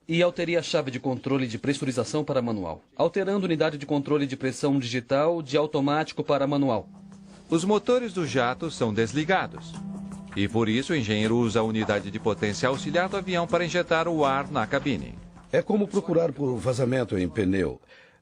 E alterei a chave de controle de pressurização para manual, alterando a unidade de controle de pressão digital de automático para manual. Os motores do jato são desligados. E por isso o engenheiro usa a unidade de potência auxiliar do avião para injetar o ar na cabine. É como procurar por vazamento em pneu.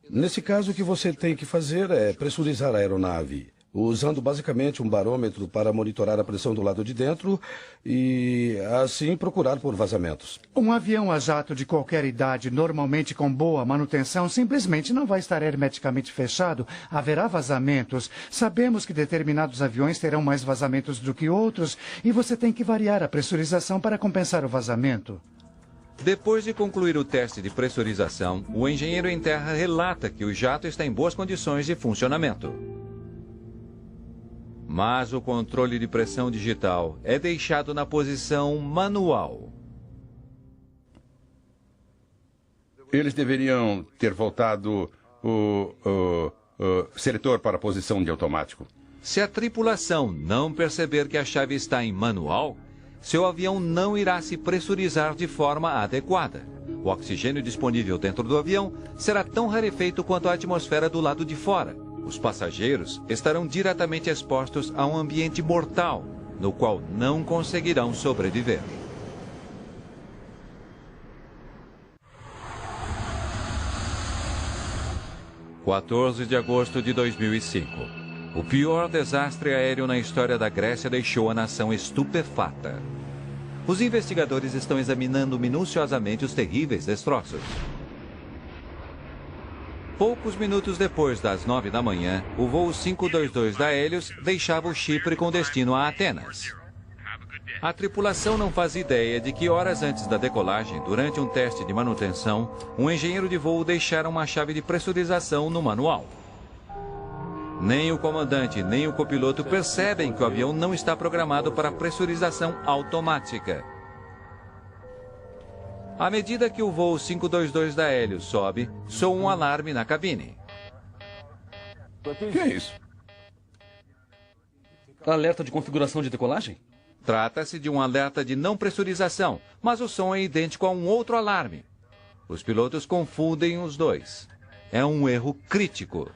Nesse caso, o que você tem que fazer é pressurizar a aeronave, usando basicamente um barômetro para monitorar a pressão do lado de dentro e, assim, procurar por vazamentos. Um avião a jato de qualquer idade, normalmente com boa manutenção, simplesmente não vai estar hermeticamente fechado. Haverá vazamentos. Sabemos que determinados aviões terão mais vazamentos do que outros e você tem que variar a pressurização para compensar o vazamento. Depois de concluir o teste de pressurização, o engenheiro em terra relata que o jato está em boas condições de funcionamento. Mas o controle de pressão digital é deixado na posição manual. Eles deveriam ter voltado o seletor para a posição de automático. Se a tripulação não perceber que a chave está em manual, seu avião não irá se pressurizar de forma adequada. O oxigênio disponível dentro do avião será tão rarefeito quanto a atmosfera do lado de fora. Os passageiros estarão diretamente expostos a um ambiente mortal, no qual não conseguirão sobreviver. – 14 de agosto de 2005. O pior desastre aéreo na história da Grécia deixou a nação estupefata. Os investigadores estão examinando minuciosamente os terríveis destroços. Poucos minutos depois das 9 da manhã, o voo 522 da Hélios deixava o Chipre com destino a Atenas. A tripulação não faz ideia de que horas antes da decolagem, durante um teste de manutenção, um engenheiro de voo deixara uma chave de pressurização no manual. Nem o comandante nem o copiloto percebem que o avião não está programado para pressurização automática. À medida que o voo 522 da Hélios sobe, soa um alarme na cabine. O que é isso? Alerta de configuração de decolagem? Trata-se de um alerta de não pressurização, mas o som é idêntico a um outro alarme. Os pilotos confundem os dois. É um erro crítico.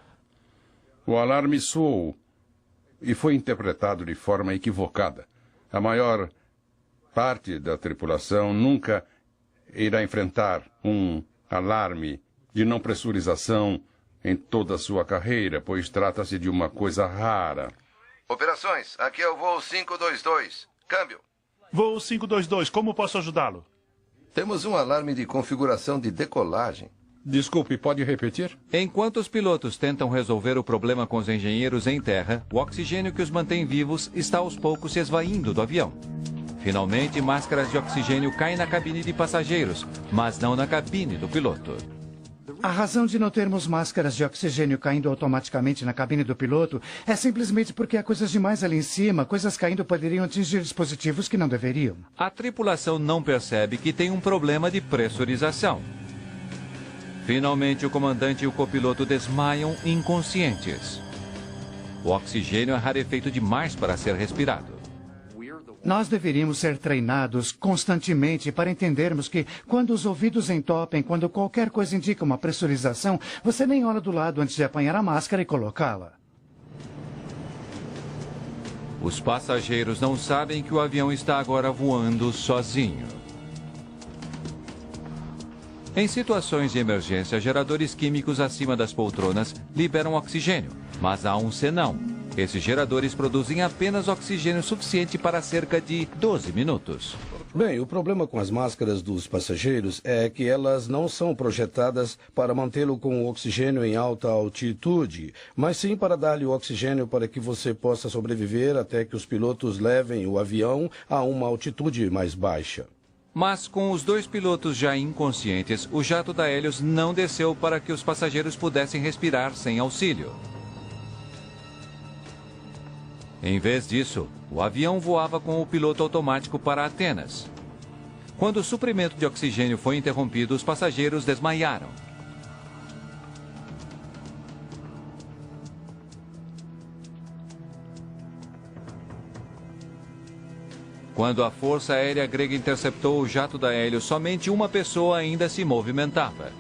O alarme soou e foi interpretado de forma equivocada. A maior parte da tripulação nunca irá enfrentar um alarme de não pressurização em toda a sua carreira, pois trata-se de uma coisa rara. Operações, aqui é o voo 522. Câmbio. Voo 522, como posso ajudá-lo? Temos um alarme de configuração de decolagem. Desculpe, pode repetir? Enquanto os pilotos tentam resolver o problema com os engenheiros em terra, o oxigênio que os mantém vivos está aos poucos se esvaindo do avião. Finalmente, máscaras de oxigênio caem na cabine de passageiros, mas não na cabine do piloto. A razão de não termos máscaras de oxigênio caindo automaticamente na cabine do piloto é simplesmente porque há coisas demais ali em cima. Coisas caindo poderiam atingir dispositivos que não deveriam. A tripulação não percebe que tem um problema de pressurização. Finalmente, o comandante e o copiloto desmaiam inconscientes. O oxigênio é rarefeito demais para ser respirado. Nós deveríamos ser treinados constantemente para entendermos que, quando os ouvidos entopem, quando qualquer coisa indica uma pressurização, você nem olha do lado antes de apanhar a máscara e colocá-la. Os passageiros não sabem que o avião está agora voando sozinho. Em situações de emergência, geradores químicos acima das poltronas liberam oxigênio, mas há um senão. Esses geradores produzem apenas oxigênio suficiente para cerca de 12 minutos. Bem, o problema com as máscaras dos passageiros é que elas não são projetadas para mantê-lo com o oxigênio em alta altitude, mas sim para dar-lhe o oxigênio para que você possa sobreviver até que os pilotos levem o avião a uma altitude mais baixa. Mas com os dois pilotos já inconscientes, o jato da Hélios não desceu para que os passageiros pudessem respirar sem auxílio. Em vez disso, o avião voava com o piloto automático para Atenas. Quando o suprimento de oxigênio foi interrompido, os passageiros desmaiaram. Quando a Força Aérea Grega interceptou o jato da Hélios, somente uma pessoa ainda se movimentava.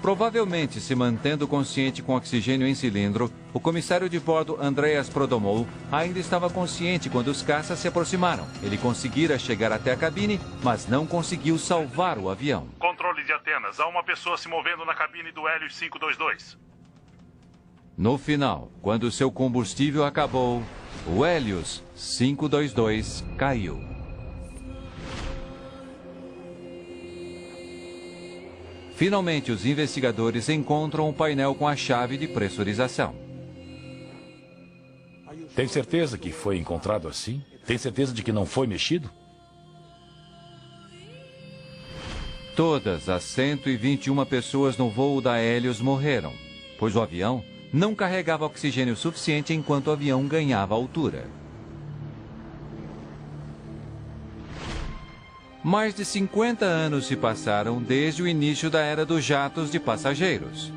Provavelmente se mantendo consciente com oxigênio em cilindro, o comissário de bordo Andreas Prodomou ainda estava consciente quando os caças se aproximaram. Ele conseguira chegar até a cabine, mas não conseguiu salvar o avião. Controle de Atenas, há uma pessoa se movendo na cabine do Hélios 522. No final, quando seu combustível acabou, o Hélios 522 caiu. Finalmente, os investigadores encontram o painel com a chave de pressurização. Tem certeza que foi encontrado assim? Tem certeza de que não foi mexido? Todas as 121 pessoas no voo da Hélios morreram, pois o avião não carregava oxigênio suficiente enquanto o avião ganhava altura. Mais de 50 anos se passaram desde o início da era dos jatos de passageiros.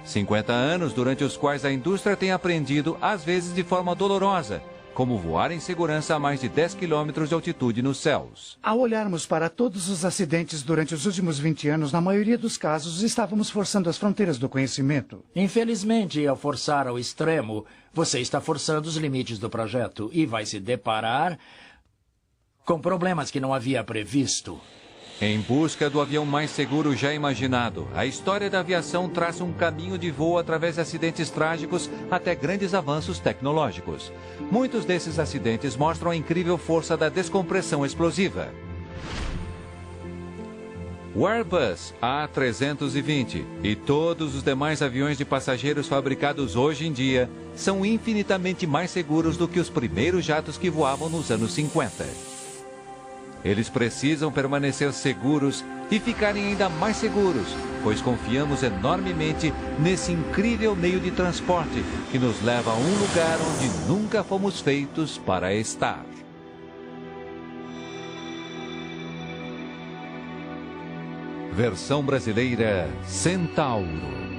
50 anos durante os quais a indústria tem aprendido, às vezes de forma dolorosa, como voar em segurança a mais de 10 quilômetros de altitude nos céus. Ao olharmos para todos os acidentes durante os últimos 20 anos, na maioria dos casos, estávamos forçando as fronteiras do conhecimento. Infelizmente, ao forçar ao extremo, você está forçando os limites do projeto e vai se deparar com problemas que não havia previsto. Em busca do avião mais seguro já imaginado, a história da aviação traça um caminho de voo através de acidentes trágicos até grandes avanços tecnológicos. Muitos desses acidentes mostram a incrível força da descompressão explosiva. O Airbus A320 e todos os demais aviões de passageiros fabricados hoje em dia são infinitamente mais seguros do que os primeiros jatos que voavam nos anos 50. Eles precisam permanecer seguros e ficarem ainda mais seguros, pois confiamos enormemente nesse incrível meio de transporte que nos leva a um lugar onde nunca fomos feitos para estar. Versão brasileira Centauro.